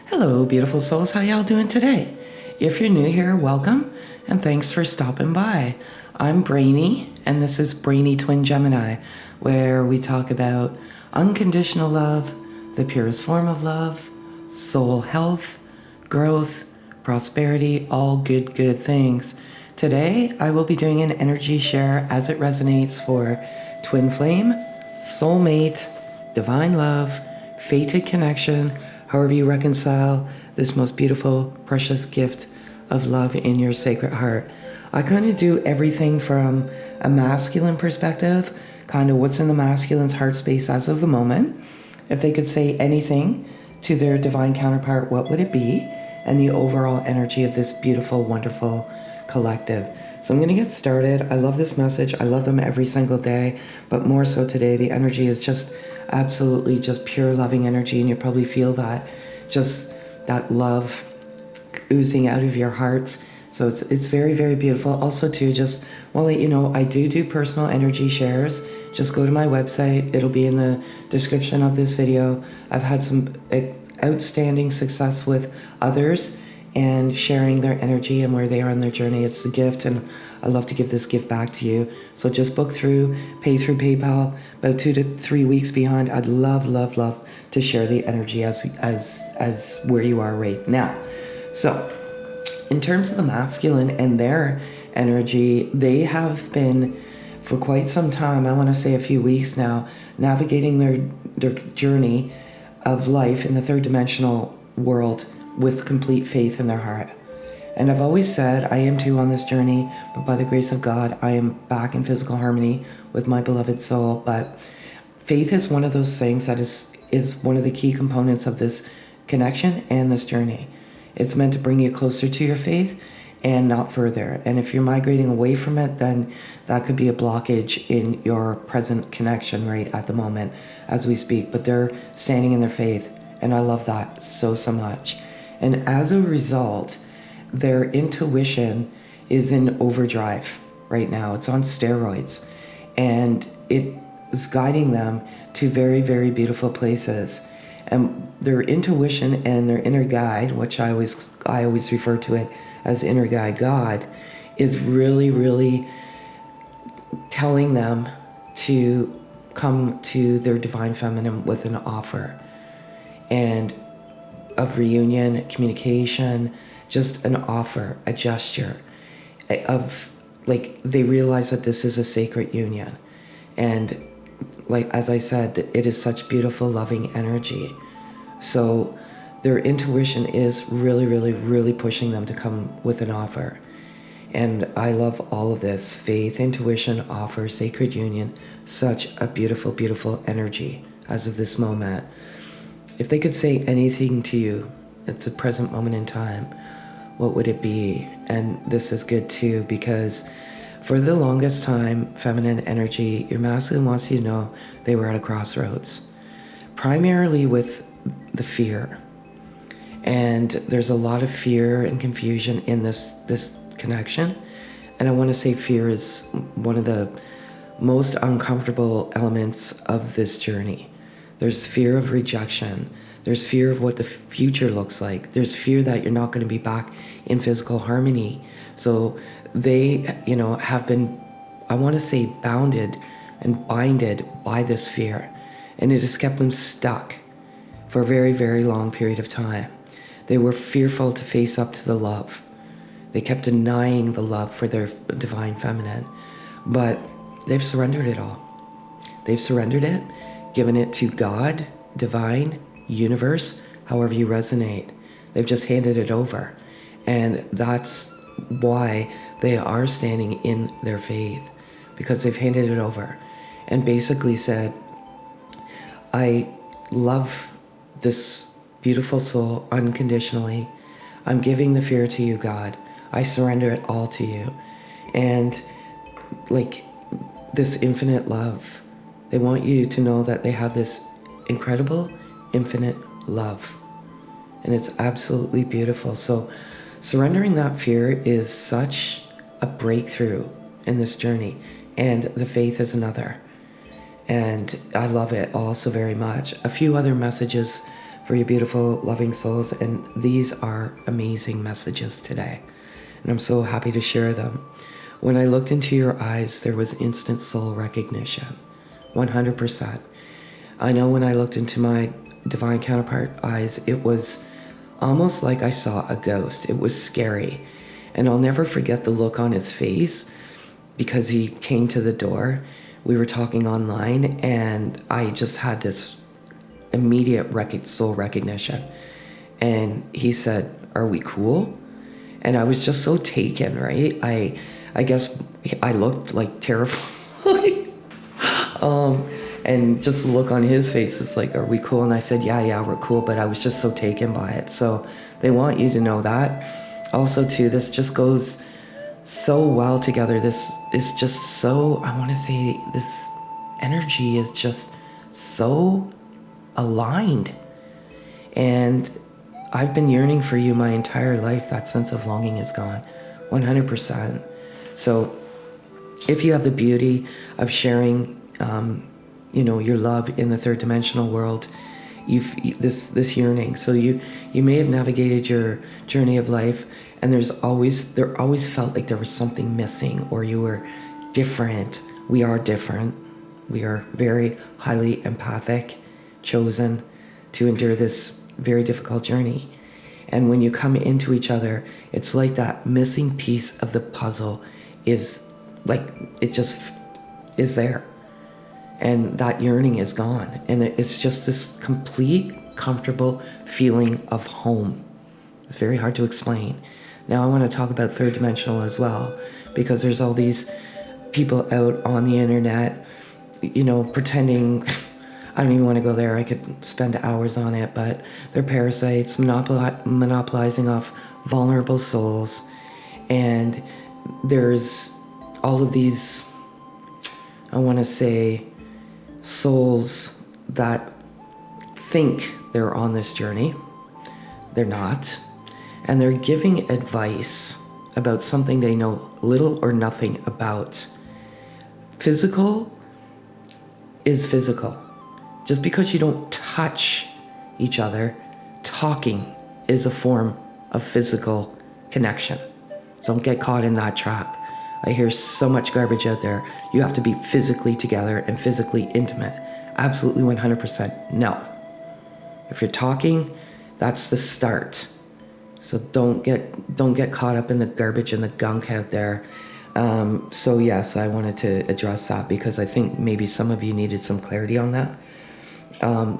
Hello, beautiful souls. How y'all doing today? If you're new here, welcome, and thanks for stopping by. I'm Brainy, and this is Brainy Twin Gemini, where we talk about unconditional love, the purest form of love, soul health, growth, prosperity, all good things. Today, I will be doing an energy share as it resonates for twin flame, soulmate, divine love, fated connection, however you reconcile this most beautiful, precious gift of love in your sacred heart. I kind of do everything from a masculine perspective, kind of what's in the masculine's heart space as of the moment. If they could say anything to their divine counterpart, what would it be? And the overall energy of this beautiful, wonderful collective. So I'm going to get started. I love this message. I love them every single day, but more so today, the energy is just absolutely just pure loving energy, and you probably feel that, just that love oozing out of your hearts. So it's very beautiful. Also too, just want to let you know, I do personal energy shares. Just go to my website. It'll be in the description of this video. I've had some outstanding success with others and sharing their energy and where they are in their journey. It's a gift, and I love to give this gift back to you. So just book through, pay through PayPal, about 2 to 3 weeks behind. I'd love to share the energy as where you are right now. So in terms of the masculine and their energy, they have been for quite some time, I want to say a few weeks now, navigating their journey of life in the third dimensional world with complete faith in their heart. And I've always said I am too on this journey, but by the grace of God, I am back in physical harmony with my beloved soul. But faith is one of those things that is one of the key components of this connection and this journey. It's meant to bring you closer to your faith and not further. And if you're migrating away from it, then that could be a blockage in your present connection right at the moment as we speak. But they're standing in their faith, and I love that so much. And as a result, their intuition is in overdrive right now. It's on steroids, and it is guiding them to very beautiful places. And their intuition and their inner guide, which I always refer to it as inner guide God, is really telling them to come to their divine feminine with an offer and of reunion, communication, just an offer, a gesture of, like, they realize that this is a sacred union. And like, as I said, it is such beautiful, loving energy. So their intuition is really pushing them to come with an offer. And I love all of this: faith, intuition, offer, sacred union. Such a beautiful energy as of this moment. If they could say anything to you at the present moment in time, what would it be? And this is good too, because for the longest time, feminine energy, your masculine wants you to know they were at a crossroads, primarily with the fear. And there's a lot of fear and confusion in this connection. And I want to say fear is one of the most uncomfortable elements of this journey. There's fear of rejection. There's fear of what the future looks like. There's fear that you're not going to be back in physical harmony. So they, have been, I want to say, bounded and binded by this fear. And it has kept them stuck for a very long period of time. They were fearful to face up to the love. They kept denying the love for their divine feminine. But they've surrendered it all. They've surrendered it, given it to God, divine, universe, however you resonate. They've just handed it over. And that's why they are standing in their faith, because they've handed it over and basically said, I love this beautiful soul unconditionally. I'm giving the fear to you, God. I surrender it all to you. And like this infinite love, they want you to know that they have this incredible, infinite love. And it's absolutely beautiful. So surrendering that fear is such a breakthrough in this journey. And the faith is another. And I love it also very much. A few other messages for your beautiful, loving souls. And these are amazing messages today. And I'm so happy to share them. When I looked into your eyes, there was instant soul recognition. 100%. I know when I looked into my divine counterpart eyes, it was almost like I saw a ghost. It was scary. And I'll never forget the look on his face because he came to the door. We were talking online and I just had this immediate soul recognition. And he said, "Are we cool?" And I was just so taken, right? I guess I looked like terrified. And just the look on his face, it's like, "Are we cool?" And I said, yeah, we're cool. But I was just so taken by it. So they want you to know that. Also, too, this just goes so well together. This is just so, I want to say, this energy is just so aligned. And I've been yearning for you my entire life. That sense of longing is gone, 100%. So if you have the beauty of sharing, your love in the third dimensional world, this yearning. So you may have navigated your journey of life, and there always felt like there was something missing, or you were different. We are different. We are very highly empathic, chosen to endure this very difficult journey. And when you come into each other, it's like that missing piece of the puzzle is like, it just is there. And that yearning is gone. And it's just this complete, comfortable feeling of home. It's very hard to explain. Now I want to talk about third dimensional as well, because there's all these people out on the internet, pretending, I don't even want to go there. I could spend hours on it, but they're parasites, monopolizing off vulnerable souls. And there's all of these, I want to say, souls that think they're on this journey. They're not. And they're giving advice about something they know little or nothing about. Physical is physical. Just because you don't touch each other, talking is a form of physical connection. So don't get caught in that trap. I hear so much garbage out there. You have to be physically together and physically intimate. Absolutely 100% no. If you're talking, that's the start. So don't get caught up in the garbage and the gunk out there. So yes, I wanted to address that because I think maybe some of you needed some clarity on that.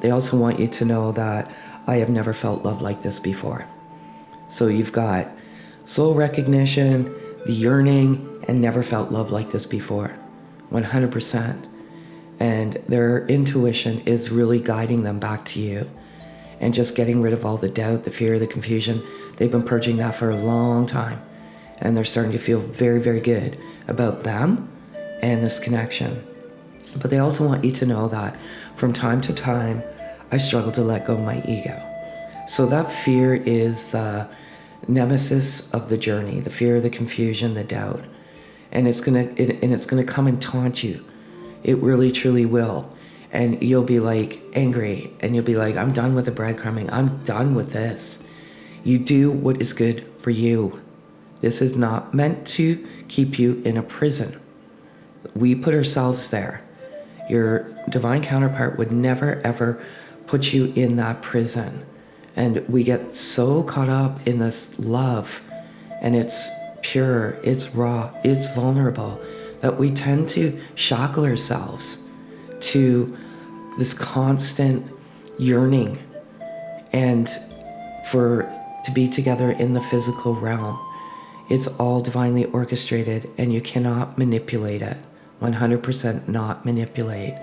They also want you to know that I have never felt love like this before. So you've got soul recognition, the yearning, and never felt love like this before, 100%. And their intuition is really guiding them back to you and just getting rid of all the doubt, the fear, the confusion. They've been purging that for a long time, and they're starting to feel very, very good about them and this connection. But they also want you to know that from time to time, I struggle to let go of my ego. So that fear is the nemesis of the journey, the fear, the confusion, the doubt. And it's gonna come and taunt you. It really, truly will. And you'll be like angry, and you'll be like, I'm done with the breadcrumbing. I'm done with this. You do what is good for you. This is not meant to keep you in a prison. We put ourselves there. Your divine counterpart would never, ever put you in that prison. And we get so caught up in this love, and it's pure, it's raw, it's vulnerable, that we tend to shackle ourselves to this constant yearning and to be together in the physical realm. It's all divinely orchestrated, and you cannot manipulate it. 100% not manipulate.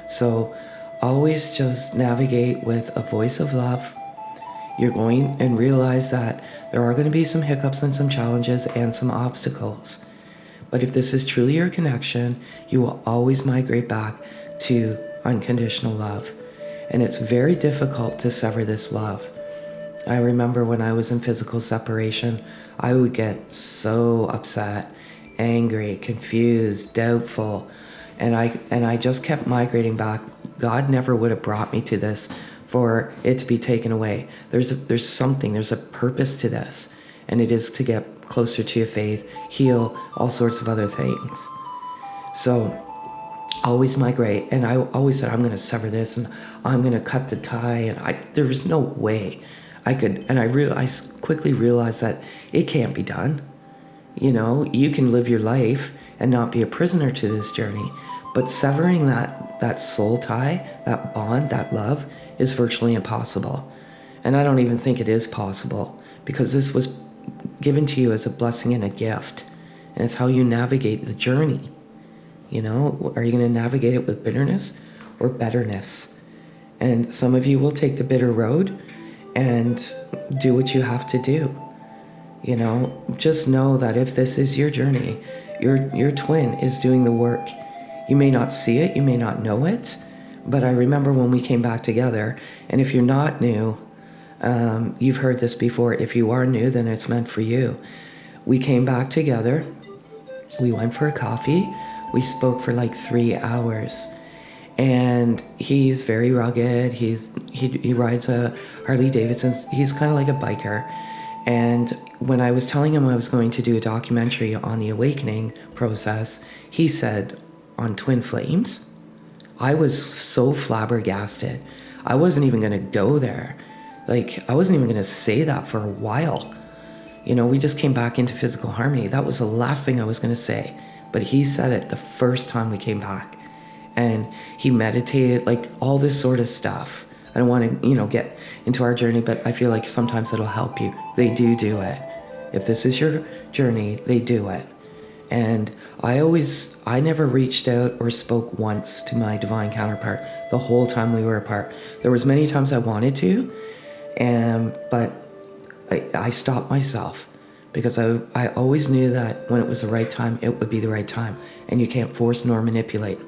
So always just navigate with a voice of love. You're going and realize that there are going to be some hiccups and some challenges and some obstacles. But if this is truly your connection, you will always migrate back to unconditional love. And it's very difficult to sever this love. I remember when I was in physical separation, I would get so upset, angry, confused, doubtful, and I just kept migrating back. God never would have brought me to this for it to be taken away. There's a purpose to this, and it is to get closer to your faith, heal, all sorts of other things. So always migrate. And I always said, I'm going to sever this and I'm going to cut the tie. And there was no way I could. And I quickly realized that it can't be done. You know, you can live your life and not be a prisoner to this journey. But severing that soul tie, that bond, that love is virtually impossible. And I don't even think it is possible, because this was given to you as a blessing and a gift. And it's how you navigate the journey. You know, are you going to navigate it with bitterness or betterness? And some of you will take the bitter road and do what you have to do. You know, just know that if this is your journey, your twin is doing the work. You may not see it, you may not know it, but I remember when we came back together, and if you're not new, you've heard this before. If you are new, then it's meant for you. We came back together, we went for a coffee, we spoke for like 3 hours, and he's very rugged. He rides a Harley Davidson. He's kind of like a biker. And when I was telling him I was going to do a documentary on the awakening process, he said, on twin flames? I was so flabbergasted. I wasn't even going to go there. Like, I wasn't even going to say that for a while. You know, we just came back into physical harmony. That was the last thing I was going to say. But he said it the first time we came back. And he meditated, like all this sort of stuff. I don't want to, you know, get into our journey, but I feel like sometimes it'll help you. They do it. If this is your journey, they do it. And I never reached out or spoke once to my divine counterpart the whole time we were apart. There was many times I wanted to, but I stopped myself, because I always knew that when it was the right time, it would be the right time. And you can't force nor manipulate.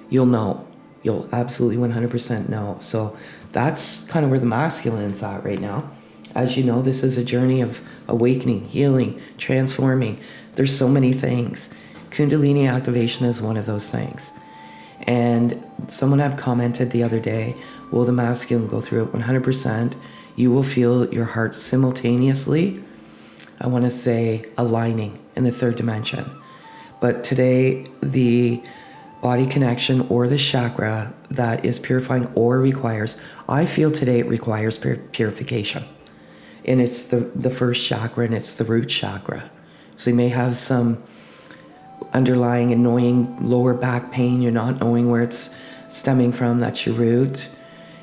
You'll know. You'll absolutely 100% know. So that's kind of where the masculine's at right now. As you know, this is a journey of awakening, healing, transforming. There's so many things. Kundalini activation is one of those things. And someone had commented the other day, will the masculine go through it? 100%. You will feel your heart simultaneously, I want to say, aligning in the third dimension. But today, the body connection or the chakra that is purifying or requires, I feel today it requires purification. And it's the first chakra, and it's the root chakra. So you may have some underlying annoying lower back pain. You're not knowing where it's stemming from. That's your root,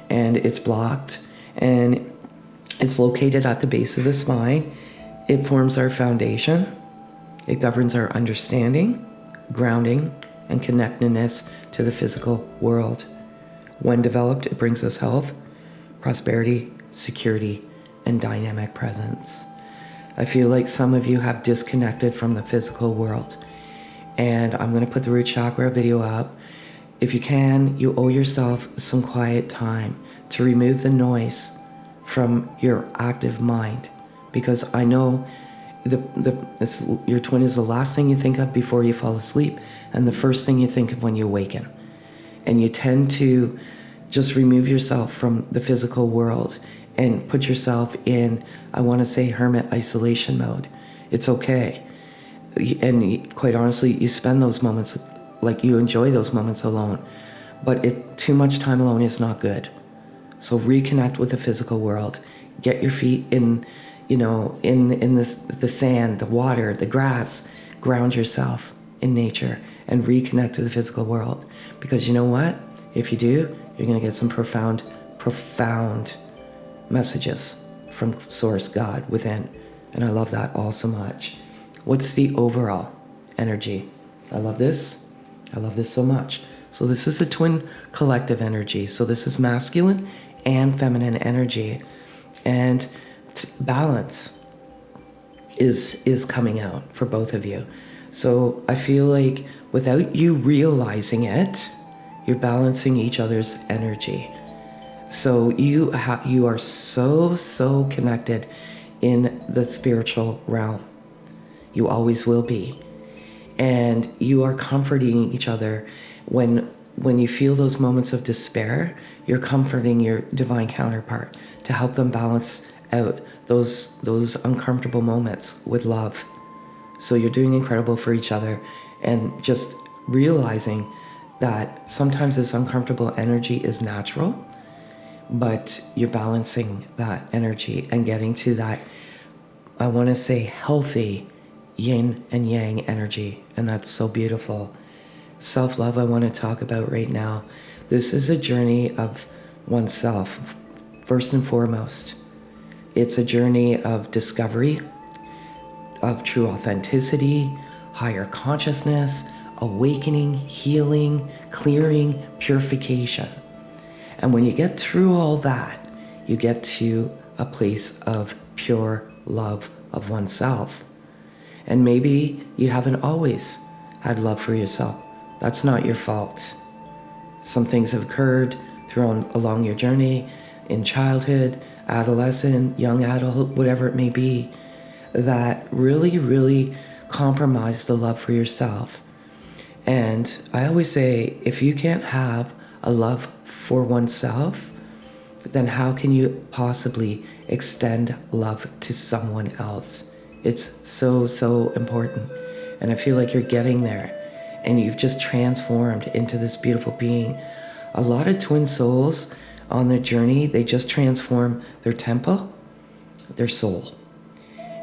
and it's blocked. And it's located at the base of the spine. It forms our foundation. It governs our understanding, grounding, and connectedness to the physical world. When developed, it brings us health, prosperity, security, and dynamic presence. I feel like some of you have disconnected from the physical world. And I'm going to put the root chakra video up. If you can, you owe yourself some quiet time to remove the noise from your active mind. Because I know your twin is the last thing you think of before you fall asleep, and the first thing you think of when you awaken. And you tend to just remove yourself from the physical world and put yourself in, I want to say, hermit isolation mode. It's okay. And quite honestly, you spend those moments, like you enjoy those moments alone. But too much time alone is not good. So reconnect with the physical world. Get your feet in, in the sand, the water, the grass. Ground yourself in nature and reconnect to the physical world. Because you know what? If you do, you're going to get some profound messages from Source, God, within. And I love that all so much. What's the overall energy? I love this. I love this so much. So this is a twin collective energy. So this is masculine and feminine energy. And balance is coming out for both of you. So I feel like without you realizing it, you're balancing each other's energy. So you are so connected in the spiritual realm. You always will be. And you are comforting each other when you feel those moments of despair. you're comforting your divine counterpart to help them balance out those uncomfortable moments with love. So you're doing incredible for each other, and just realizing that sometimes this uncomfortable energy is natural, but you're balancing that energy and getting to that, I want to say, healthy yin and yang energy. And that's so beautiful. Self-love I want to talk about right now. This is a journey of oneself, first and foremost. It's a journey of discovery, of true authenticity, higher consciousness, awakening, healing, clearing, purification. And when you get through all that, you get to a place of pure love of oneself. And maybe you haven't always had love for yourself. That's not your fault. Some things have occurred along your journey in childhood, adolescent, young adult, whatever it may be, that really, really compromise the love for yourself. And I always say, if you can't have a love for oneself, then how can you possibly extend love to someone else? It's so, so important. And I feel like you're getting there, and you've just transformed into this beautiful being. A lot of twin souls on their journey, they just transform their temple, their soul,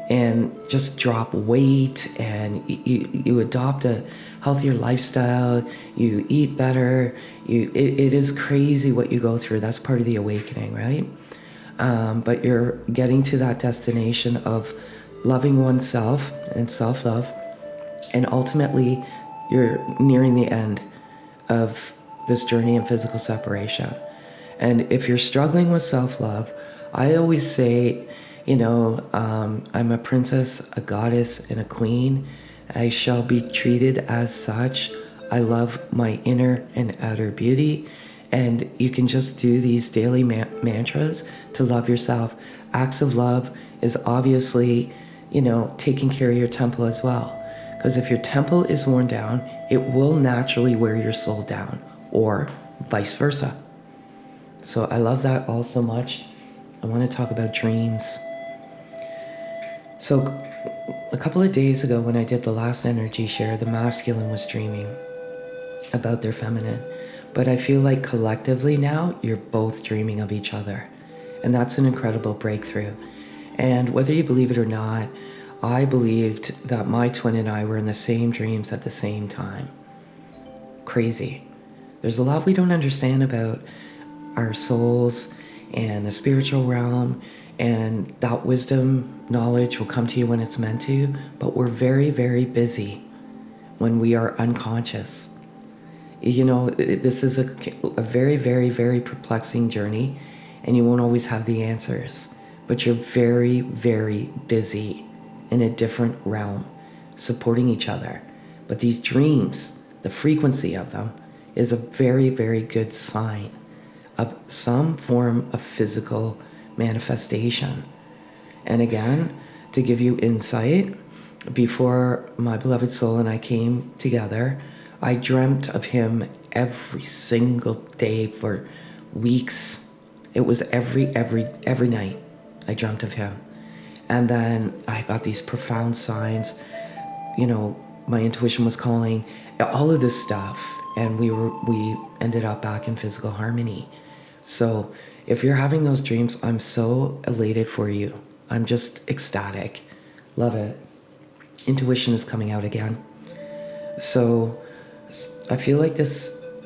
and just drop weight, and you adopt a healthier lifestyle, you eat better, it is crazy what you go through. That's part of the awakening, right? But you're getting to that destination of loving oneself and self-love, and ultimately you're nearing the end of this journey in physical separation. And if you're struggling with self-love, I always say, I'm a princess, a goddess, and a queen. I shall be treated as such. I love my inner and outer beauty. And you can just do these daily mantras to love yourself. Acts of love is obviously, taking care of your temple as well. Because if your temple is worn down, it will naturally wear your soul down, or vice versa. So I love that all so much. I want to talk about dreams. So a couple of days ago when I did the last energy share, the masculine was dreaming about their feminine. But I feel like collectively now, you're both dreaming of each other. And that's an incredible breakthrough. And whether you believe it or not, I believed that my twin and I were in the same dreams at the same time. Crazy. There's a lot we don't understand about our souls and the spiritual realm, and that wisdom, knowledge will come to you when it's meant to, but we're very, very busy when we are unconscious. This is a very, very, very perplexing journey, and you won't always have the answers, but you're very, very busy in a different realm, supporting each other. But these dreams, the frequency of them, is a very, very good sign of some form of physical manifestation. And again, to give you insight, before my beloved soul and I came together, I dreamt of him every single day for weeks. It was every night I dreamt of him. And then I got these profound signs, my intuition was calling, all of this stuff, and we ended up back in physical harmony. So if you're having those dreams, I'm so elated for you. I'm just ecstatic. Love it. Intuition is coming out again. So I feel like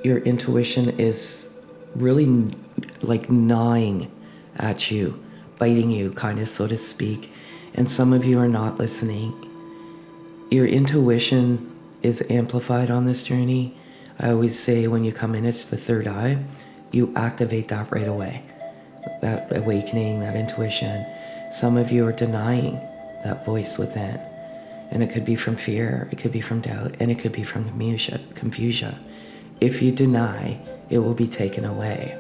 your intuition is really like gnawing at you, biting you, kind of, so to speak. And some of you are not listening. Your intuition is amplified on this journey. I always say when you come in, it's the third eye. You activate that right away. That awakening, that intuition. Some of you are denying that voice within. And it could be from fear, it could be from doubt, and it could be from confusion. If you deny, it will be taken away.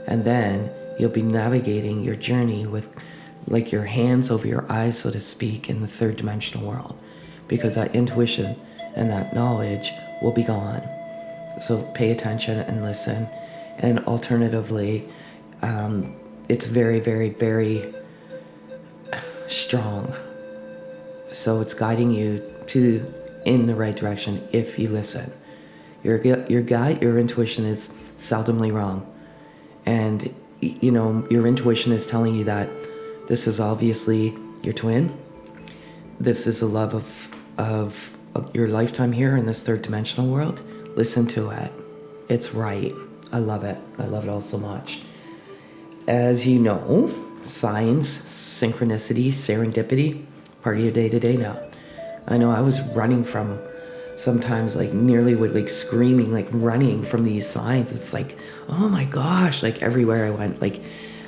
And then you'll be navigating your journey with like your hands over your eyes, so to speak, in the third dimensional world, because that intuition and that knowledge will be gone. So pay attention and listen. And alternatively, it's very, very, very strong. So it's guiding you in the right direction if you listen. Your gut, your intuition is seldomly wrong. And, your intuition is telling you that this is obviously your twin. This is the love of your lifetime here in this third dimensional world. Listen to it. It's right. I love it. I love it all so much. As you know, signs, synchronicity, serendipity, part of your day-to-day now. I know I was running from sometimes, like nearly would like screaming, like running from these signs. It's like, oh my gosh, like everywhere I went, like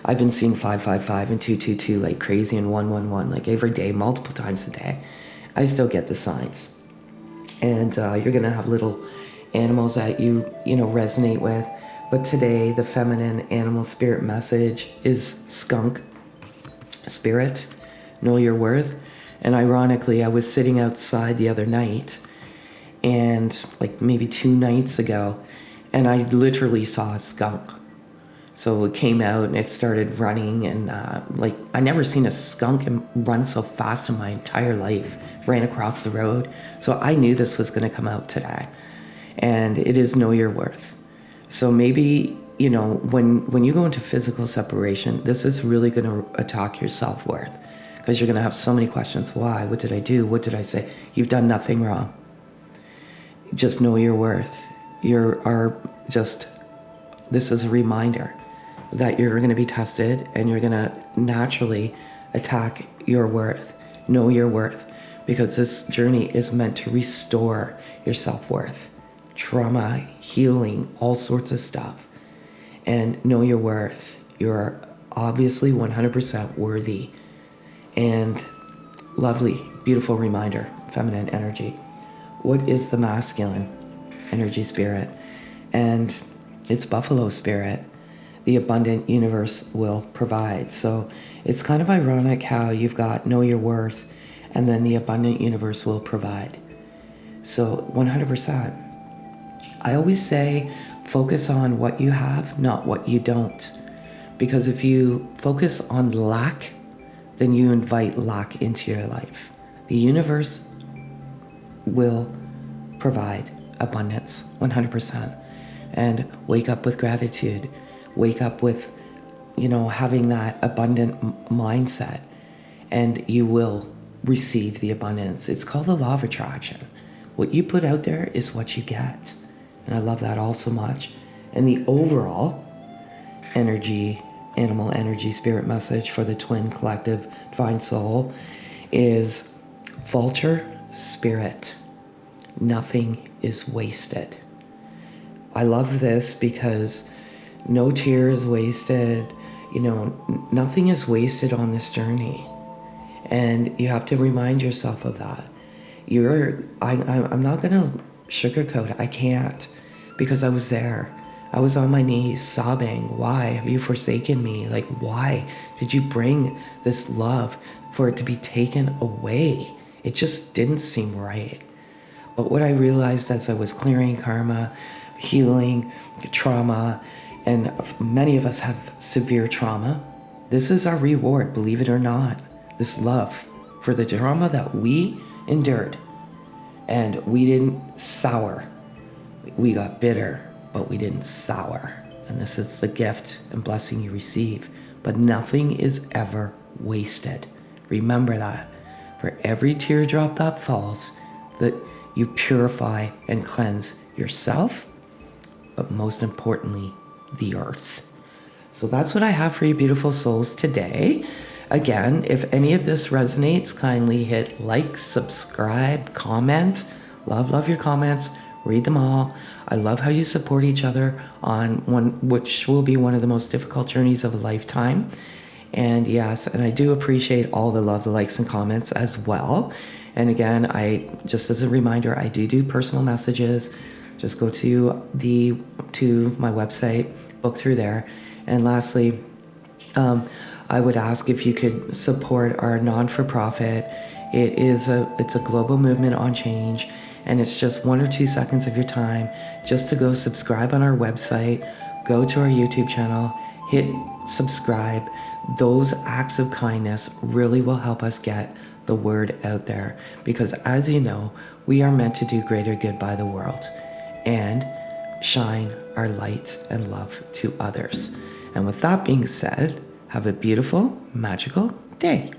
I've been seeing 555 and 222 like crazy, and 111 like every day, multiple times a day. I still get the signs. And you're gonna have little animals that you resonate with. But today, the feminine animal spirit message is skunk spirit. Know your worth. And ironically, I was sitting outside the other night, and like maybe 2 nights ago, and I literally saw a skunk. So it came out and it started running, and like I never seen a skunk run so fast in my entire life. Ran across the road. So I knew this was going to come out today. And it is know your worth. So maybe, when you go into physical separation, this is really going to attack your self-worth, because you're going to have so many questions. Why? What did I do? What did I say? You've done nothing wrong. Just know your worth. This is a reminder that you're going to be tested, and you're going to naturally attack your worth. Know your worth, because this journey is meant to restore your self-worth. Trauma, healing, all sorts of stuff. And know your worth. You're obviously 100% worthy. And lovely, beautiful reminder, feminine energy. What is the masculine energy spirit? And it's buffalo spirit. The abundant universe will provide. So it's kind of ironic how you've got know your worth, and then the abundant universe will provide. So 100%. I always say focus on what you have, not what you don't. Because if you focus on lack, then you invite lack into your life. The universe will provide abundance, 100%. And wake up with gratitude. Wake up with, having that abundant mindset, and you will receive the abundance. It's called the law of attraction. What you put out there is what you get. And I love that all so much. And the overall animal energy spirit message for the twin collective divine soul is vulture spirit. Nothing is wasted. I love this because no tear is wasted. Nothing is wasted on this journey. And you have to remind yourself of that. I'm not going to sugarcoat it. I can't, because I was there. I was on my knees sobbing. Why have you forsaken me? Like, why did you bring this love for it to be taken away? It just didn't seem right. But what I realized as I was clearing karma, healing trauma, and many of us have severe trauma, this is our reward, believe it or not. This love for the trauma that we endured. And we didn't sour. We got bitter, but we didn't sour. And this is the gift and blessing you receive. But nothing is ever wasted. Remember that. For every teardrop that falls, that you purify and cleanse yourself, but most importantly, the earth. So that's what I have for you, beautiful souls, today. Again, if any of this resonates, kindly hit like, subscribe, comment. Love your comments. Read them all. I love how you support each other on which will be one of the most difficult journeys of a lifetime. And yes, and I do appreciate all the love, the likes, and comments as well. And again, just as a reminder, I do personal messages. Just go to my website, book through there. And lastly, I would ask if you could support our non-for-profit. It's a global movement on change, and it's just 1 or 2 seconds of your time just to go subscribe on our website, go to our YouTube channel, hit subscribe. Those acts of kindness really will help us get the word out there, because as you know, we are meant to do greater good by the world and shine our light and love to others. And with that being said, have a beautiful, magical day.